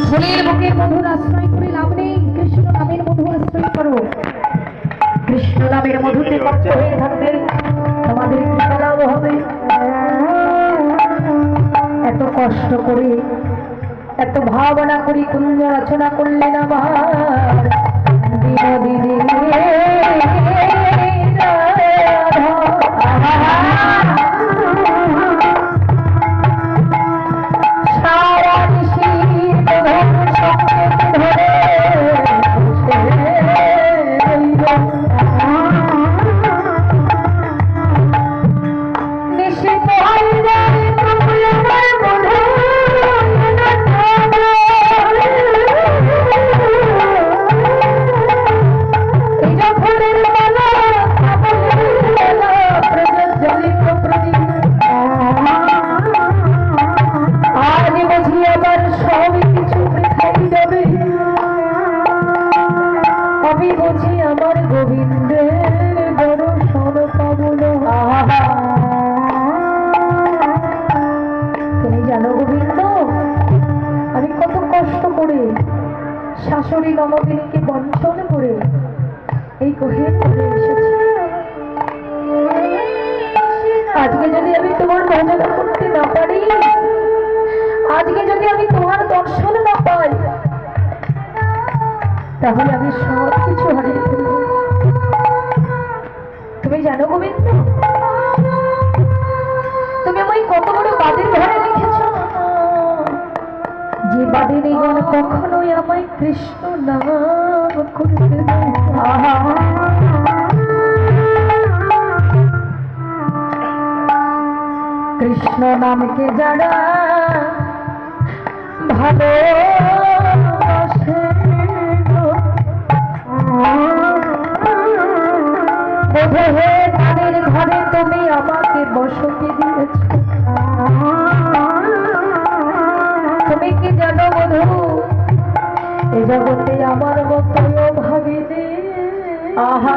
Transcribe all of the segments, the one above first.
ফুলের বুকে মধুর আশ্রয় করে লাভ নেই, কৃষ্ণ নামের মধু আশ্রয় করো। কৃষ্ণ নামের মধুতে মত্ত হয়ে থাকবে, তোমাদের কৃপা লাভ হবে। এত কষ্ট করে এত ভাবনা করি কুঞ্জ রচনা করলেন আমার বিনোদিনী শাশুড়ি নবদিনীকে বঞ্চন করে এই গহীন করে এসেছি। আজকে যদি আমি তোমার ভজনা করতে না পারি, আজকে যদি আমি তোমার দর্শন না পাই, তাহলে আমি সব কিছু হারিয়ে ফেলব। তুমি জানো গোবিন্দ, তুমি আমায় কত বড় বাদের ঘরে রেখেছ, যে বাদিনী গণ কখনোই আমায় কৃষ্ণ নাম করতে দেয়। কৃষ্ণ নামকে যারা ভালোবাসে বোধে তাদের ঘরে তুমি আমাকে বসতি দিয়েছ। তুমি কি জানো বধু, এ জগতে আমার মতো ভাবিনি। আহা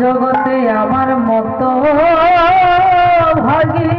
জগতে আমার মতো ভাগী